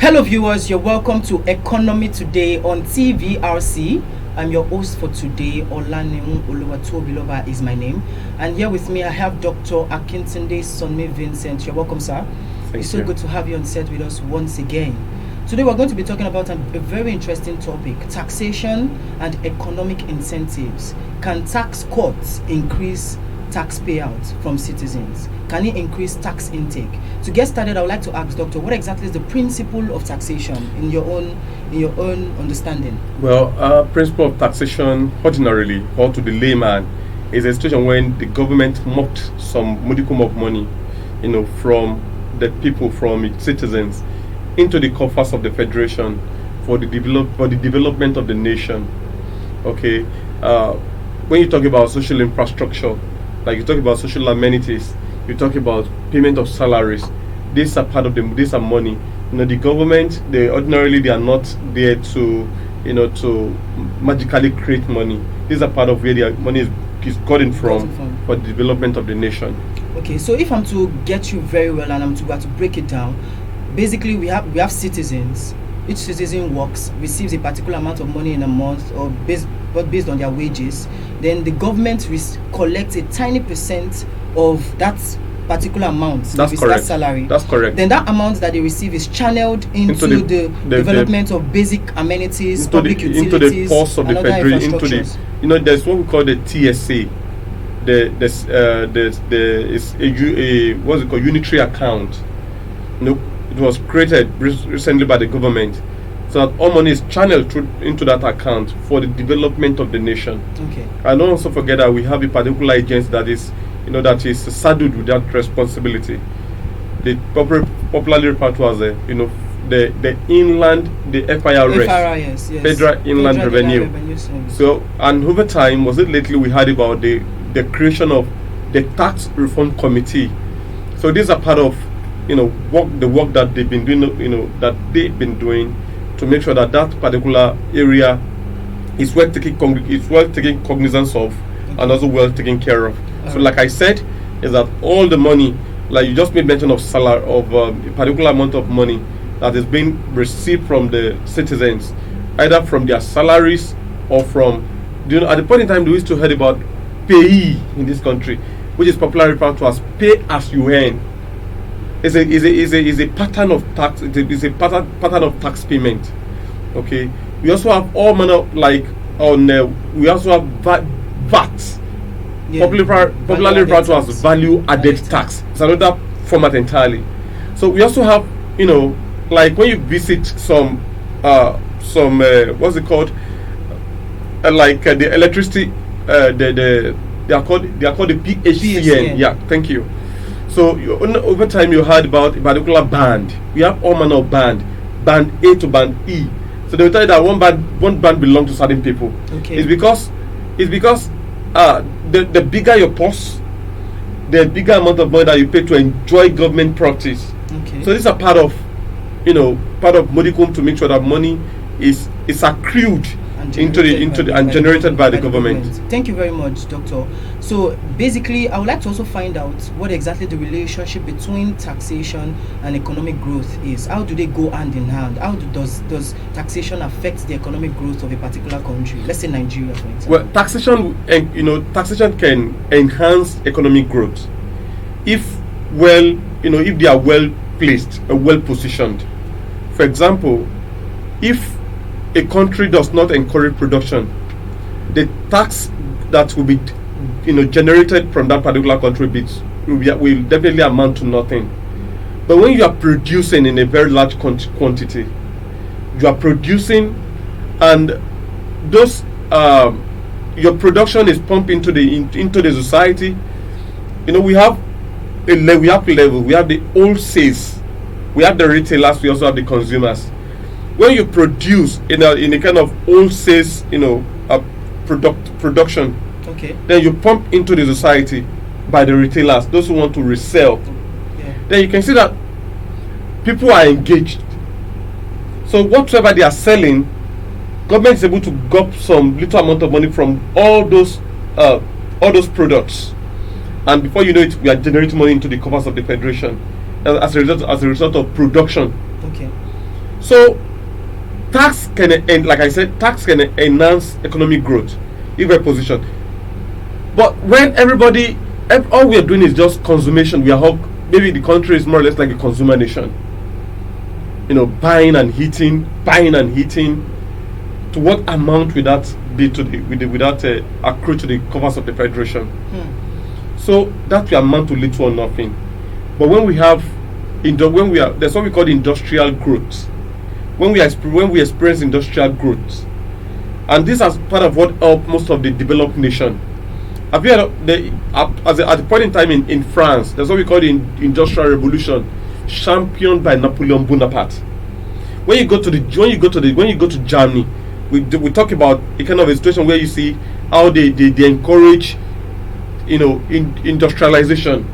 Hello viewers, you're welcome to Economy Today on TVRC. I'm your host for today, Olanemu Oluwatobiloba is my name. And here with me I have Dr. Akintunde Sonmi Vincent. You're welcome, sir. It's so good to have you on set with us once again. Today we're going to be talking about a very interesting topic, taxation and economic incentives. Can tax cuts increase tax payouts from citizens? Can it increase tax intake? To get started, I would like to ask Doctor, what exactly is the principle of taxation in your own understanding? Well, principle of taxation ordinarily, or to the layman, is a situation when the government mocked some modicum of money, from the people, from its citizens, into the coffers of the federation for the development of the nation. Okay, when you talk about social infrastructure, like you talk about social amenities, you talk about payment of salaries. These are part of these are money. The government, they are not there to, to magically create money. These are part of where their money is gotten from for the development of the nation. Okay, so if I'm to get you very well and I'm to break it down, basically we have citizens. Each citizen receives a particular amount of money in a month, or based on their wages. Then the government collects a tiny percent of that particular amount. That's correct. That salary. That's correct. Then that amount that they receive is channeled into the development of basic amenities, public utilities, into the pulse of the federation. There's what we call the TSA. What's it called? Unitary account. It was created recently by the government, so that all money is channeled into that account for the development of the nation. Okay. And don't also forget that we have a particular agency that is saddled with that responsibility. They popularly referred to as the inland, the FIRS, yes. Federal Inland Revenue. So, and over time, lately we heard about the creation of the Tax Reform Committee. So these are part of the work that they've been doing, to make sure that particular area is well taken cognizance of, and also well taken care of. So like I said, is that all the money, like you just made mention of salary, of a particular amount of money that is being received from the citizens, either from their salaries or from, at the point in time we used to hear about payee in this country, which is popularly referred to as pay as you earn. Is a pattern of tax. It is a pattern of tax payment. Okay. We also have all manner we also have VAT. Yeah. Popularly referred to as value added tax. It's another format entirely. So we also have like when you visit some what's it called? The electricity. They are called the PHCN. Yeah. Thank you. So over time you heard about a particular band. We have all manner of band A to band E. So they will tell you that one band belongs to certain people. Okay. It's because the bigger your purse, the bigger amount of money that you pay to enjoy government properties. Okay. So these are part of modicum to make sure that money is accrued and generated by the government. Thank you very much, Doctor. So basically, I would like to also find out what exactly the relationship between taxation and economic growth is. How do they go hand in hand? How does taxation affect the economic growth of a particular country? Let's say Nigeria, for example. Well, taxation can enhance economic growth if they are well placed and well positioned. For example, if a country does not encourage production, the tax that will be generated from that particular country will definitely amount to nothing. But when you are producing in a very large quantity, you are producing, and those your production is pumped into the society. We have level. We have the wholesales, we have the retailers, we also have the consumers. When you produce in a kind of wholesale, production, okay, then you pump into the society by the retailers, those who want to resell. Yeah. Then you can see that people are engaged. So whatever they are selling, government is able to gop some little amount of money from all those products, and before you know it, we are generating money into the coffers of the federation as a result of production. Okay. So tax can, like I said, tax can enhance economic growth if we're positioned. But when all we are doing is just consummation, we are all, maybe the country is more or less like a consumer nation. Buying and heating. To what amount will that be will that accrue to the coffers of the federation? So that will amount to little or nothing. But when we have, there's what we call industrial growth. When we experience industrial growth, and this is part of what helped most of the developed nation. Have you heard at the point in time in France, there's what we call the Industrial Revolution, championed by Napoleon Bonaparte. When you go to Germany, we talk about a kind of a situation where you see how they encourage, industrialization,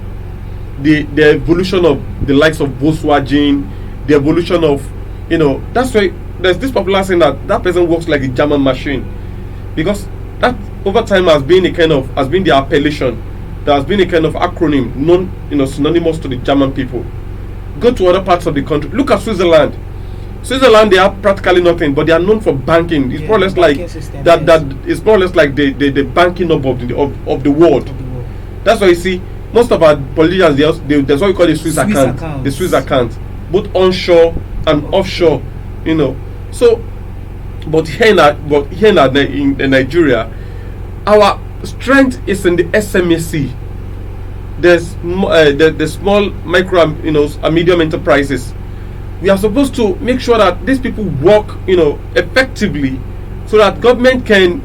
the evolution of the likes of Volkswagen, the evolution of, that's why there's this popular saying that person works like a German machine, because that over time has been the appellation, there has been a kind of acronym known, synonymous to the German people. Go to other parts of the country. Look at Switzerland. They have practically nothing, but they are known for banking. It's more or less like that. That is more or less like the banking hub of the world. That's why you see most of our politicians. There's what we call the Swiss account. The Swiss account, both onshore and offshore. So, but here in Nigeria, our strength is in the SMEC. There's the small, micro, and medium enterprises. We are supposed to make sure that these people work, effectively, so that government can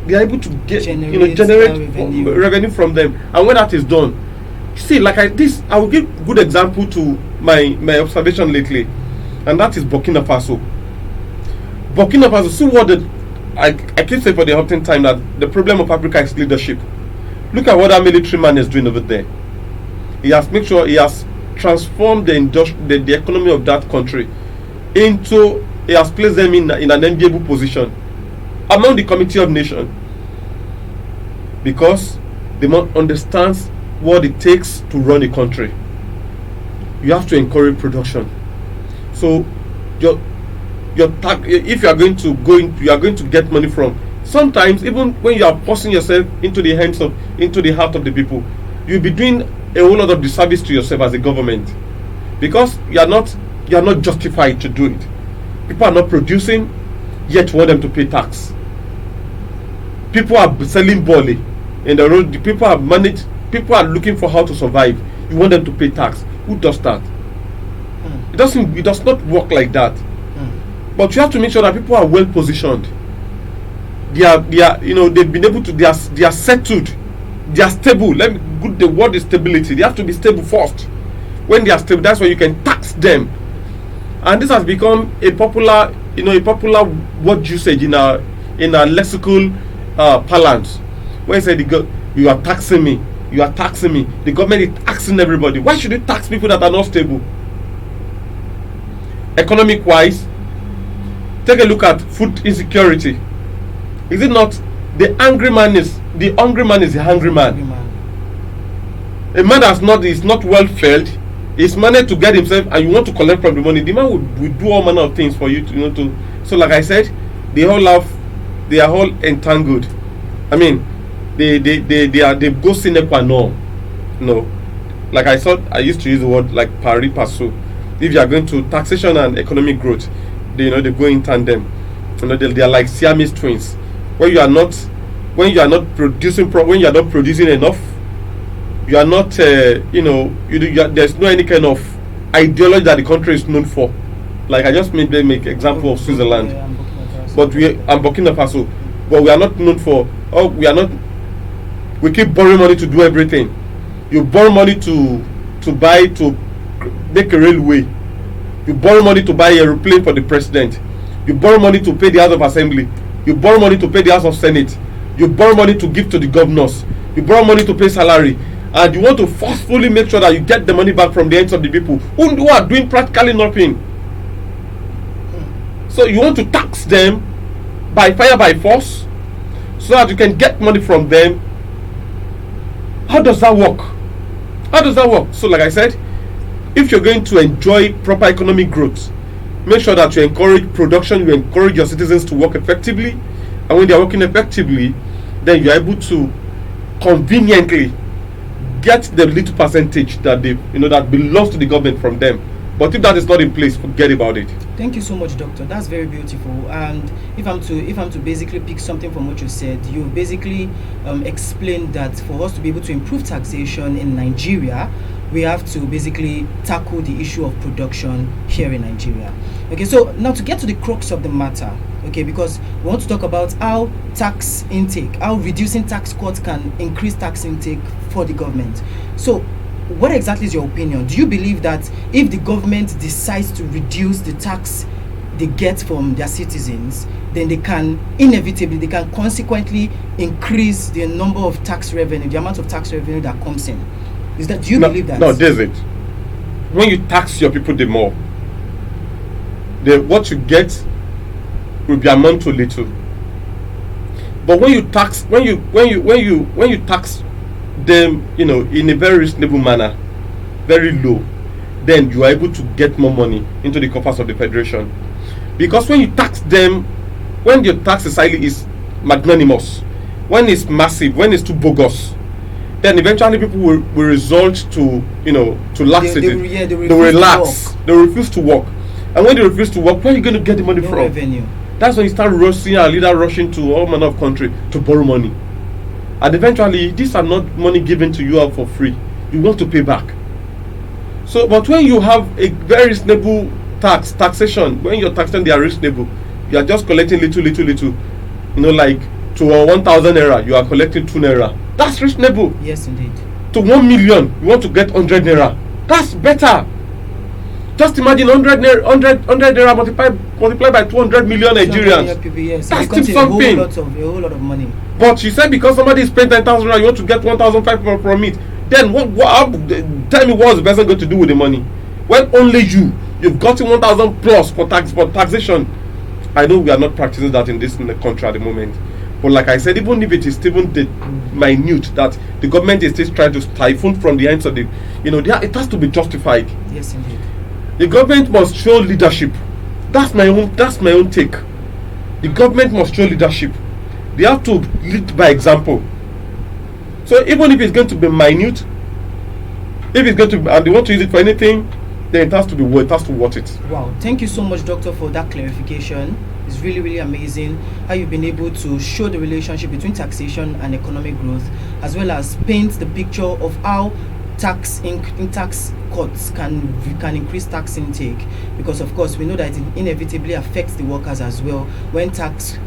be able to generate revenue from them. And when that is done, see, I will give good example to my observation lately, and that is Burkina Faso. See what I keep saying for the often time that the problem of Africa is leadership. Look at what that military man is doing over there. He has transformed the economy of that country into, he has placed them in an enviable position among the Committee of Nations, because the man understands what it takes to run a country. You have to encourage production. So if you are going to get money from, sometimes even when you are forcing yourself into the heart of the people, you'll be doing a whole lot of disservice to yourself as a government, because you are not justified to do it. People are not producing, yet you want them to pay tax. People are selling barley in the road. People are looking for how to survive. You want them to pay tax. Who does that? It does not work like that. But you have to make sure that people are well positioned. They've been able to, they are settled, they are stable. The word is stability. They have to be stable first. When they are stable, that's when you can tax them. And this has become a popular word usage in our lexical parlance. When you say you are taxing me, the government is taxing everybody. Why should you tax people that are not stable? Economic wise, take a look at food insecurity. Is it not the hungry man is the hungry man? A man is not well fed, is managed to get himself, and you want to collect from the money. The man will do all manner of things for you to. So, like I said, they are all entangled. I mean, they go sine qua non. Like I used to use the word like pari passu. If you are going to taxation and economic growth, they go in tandem. They are like Siamese twins. When you are not producing enough, you are not there's no any kind of ideology that the country is known for. Like I just made example of Switzerland, and Burkina Faso, but we are not known for. We keep borrowing money to do everything. You borrow money to make a railway. You borrow money to buy a aeroplane for the president. You borrow money to pay the House of Assembly. You borrow money to pay the House of Senate. You borrow money to give to the governors. You borrow money to pay salary. And you want to forcefully make sure that you get the money back from the hands of the people who are doing practically nothing. So you want to tax them by fire, by force, so that you can get money from them. How does that work? So like I said, if you're going to enjoy proper economic growth, make sure that you encourage production, you encourage your citizens to work effectively, and when they are working effectively, then you are able to conveniently get the little percentage that that belongs to the government from them. But if that is not in place, forget about it. Thank you so much, Doctor. That's very beautiful. And if I'm to basically pick something from what you said, you basically explained that for us to be able to improve taxation in Nigeria, we have to basically tackle the issue of production here in Nigeria. Okay, so now to get to the crux of the matter, okay, because we want to talk about how tax intake, how reducing tax cuts can increase tax intake for the government. So what exactly is your opinion? Do you believe that if the government decides to reduce the tax they get from their citizens, then they can consequently increase the number of tax revenue, the amount of tax revenue that comes in? Do you believe that? No, there's it. When you tax your people, the more, what you get will be amount to little. But when you tax them, in a very reasonable manner, very low, then you are able to get more money into the coffers of the federation. Because when you tax them, when your tax society is magnanimous, when it's massive, when it's too bogus, then eventually people will result to laxity. They will relax. They will refuse to work. And when they refuse to work, where are you going to get the money from? Revenue. That's when you start rushing to all manner of country to borrow money. And eventually, these are not money given to you out for free. You want to pay back. So, but when you have a very reasonable taxation, when you're taxing, they are reasonable. You are just collecting little. Like to 1,000 naira, you are collecting 2 naira. That's reasonable. Yes, indeed. To 1 million, you want to get 100 naira. That's better. Just imagine 100 naira multiplied by 200 million Nigerians. People, yes. That's still something. A whole lot of money. But you said because somebody is paying 10,000 naira, you want to get 1,500 from it. Then tell me what's the person going to do with the money? When only you've gotten 1,000 plus for taxation. I know we are not practicing that in the country at the moment. But like I said, even if it is even the minute that the government is still trying to siphon from the hands of the, it has to be justified. Yes, indeed. The government must show leadership. That's my own take. The government must show leadership. They have to lead by example. So even if it's going to be minute, if it's going to, and they want to use it for anything, then it has to worth it. Wow, thank you so much, Doctor, for that clarification. It's really, really amazing how you've been able to show the relationship between taxation and economic growth, as well as paint the picture of how tax cuts can increase tax intake, because of course we know that it inevitably affects the workers as well when tax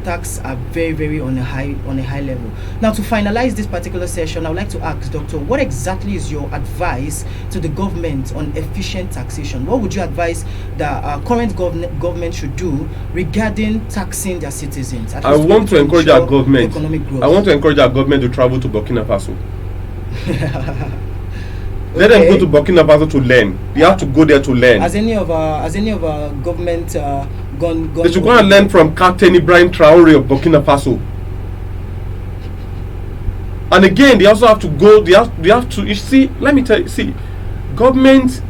are very, very on a high level. Now, to finalize this particular session, I would like to ask Doctor, what exactly is your advice to the government on efficient taxation? What would you advise the current government should do regarding taxing their citizens? I want to encourage our government. Economic growth. I want to encourage our government to travel to Burkina Faso. Let them go to Burkina Faso to learn. They have to go there to learn. Has any of our government gone? They should go and learn from Captain Ibrahim Traore of Burkina Faso. And again, they also have to go. They have to. You see, let me tell you. See, government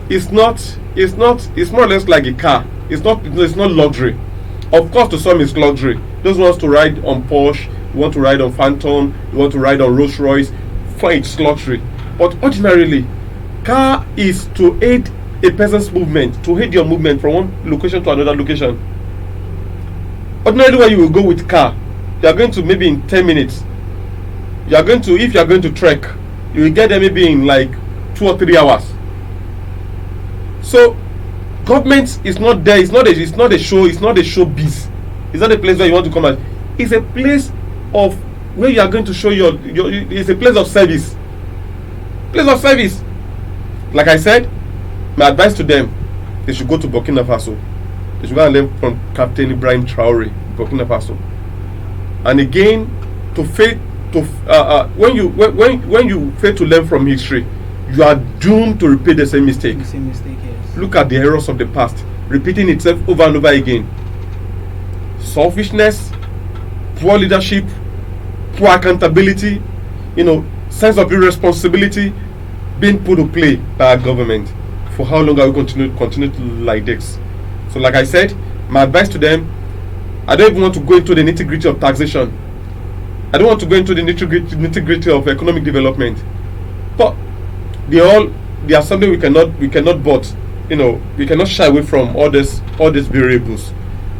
is not. It's more or less like a car. It's not luxury. Of course, to some it's luxury. Those who want to ride on Porsche, you want to ride on Phantom, you want to ride on Rolls Royce, fine, it's luxury. But ordinarily, car is to aid a person's movement, to aid your movement from one location to another location. Ordinarily, when you will go with car, you are going to maybe in 10 minutes. If you are going to trek, you will get there maybe in like 2 or 3 hours. So, government is not there. It's not a show. It's not a showbiz. It's not a place where you want to come out. It's a place of where you are going to show your. It's a place of service. Place of service. Like I said, my advice to them: they should go to Burkina Faso. They should go and learn from Captain Ibrahim Traore, Burkina Faso. And again, when you fail to learn from history, you are doomed to repeat the same mistake. The same mistake, yes. Look at the errors of the past, repeating itself over and over again. Selfishness, poor leadership, poor accountability, sense of irresponsibility being put to play by our government. For how long are we continue to like this? So like I said, my advice to them, I don't even want to go into the nitty-gritty of taxation. I don't want to go into the nitty-gritty of economic development. But they are something we cannot but we cannot shy away from all these variables.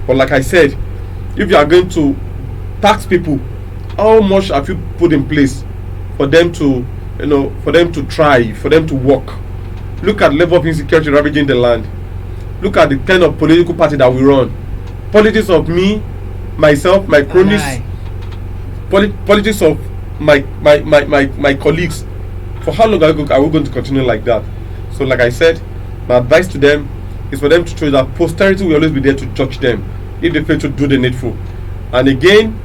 But like I said, if you are going to tax people, how much have you put in place for them to thrive, for them to work? Look at level of insecurity ravaging the land. Look at the kind of political party that we run. Politics of me, myself, my cronies, politics of my colleagues. For how long are we going to continue like that? So like I said, my advice to them is for them to show that posterity will always be there to judge them if they fail to do the needful. And again,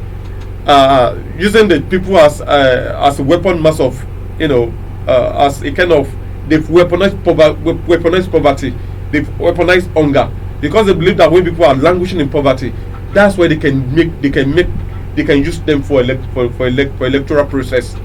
using the people as a weapon mass of, as a kind of, they've weaponized poverty, they've weaponized hunger, because they believe that when people are languishing in poverty, that's where they can use them for electoral process.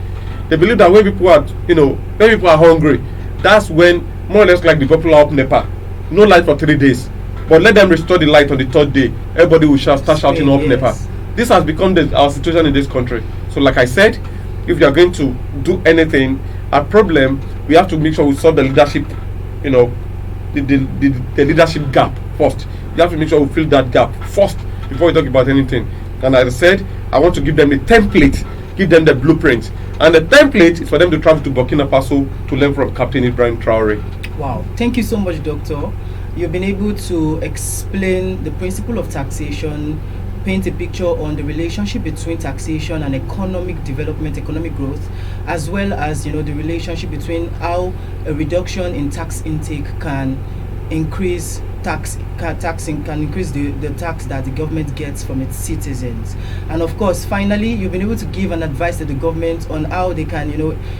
They believe that when people are hungry, that's when, more or less like the popular up NEPA, no light for 3 days, but let them restore the light on the third day, everybody will start shouting up NEPA. This has become our situation in this country. So like I said, if you are going to do anything, a problem, we have to make sure we solve the leadership, the leadership gap first. You have to make sure we fill that gap first before we talk about anything. And as I said, I want to give them the template, give them the blueprint. And the template is for them to travel to Burkina Faso to learn from Captain Ibrahim Traore. Wow, thank you so much, Doctor. You've been able to explain the principle of taxation, paint a picture on the relationship between taxation and economic development, economic growth, as well as the relationship between how a reduction in tax intake can increase can increase the tax that the government gets from its citizens. And of course, finally, you've been able to give an advice to the government on how they can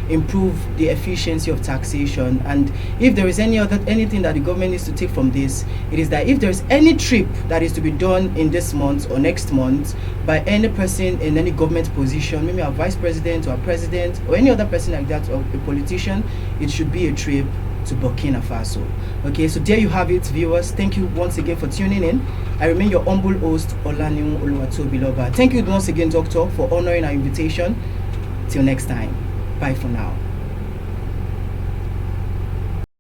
improve the efficiency of taxation. And if there is anything that the government needs to take from this, it is that if there is any trip that is to be done in this month or next month by any person in any government position, maybe a vice president or a president or any other person like that, or a politician, it should be a trip to Burkina Faso. Okay, so there you have it, viewers. Thank you once again for tuning in. I remain your humble host, Olaniun Oluwatobiloba. Thank you once again, Doctor, for honoring our invitation. Till next time, bye for now.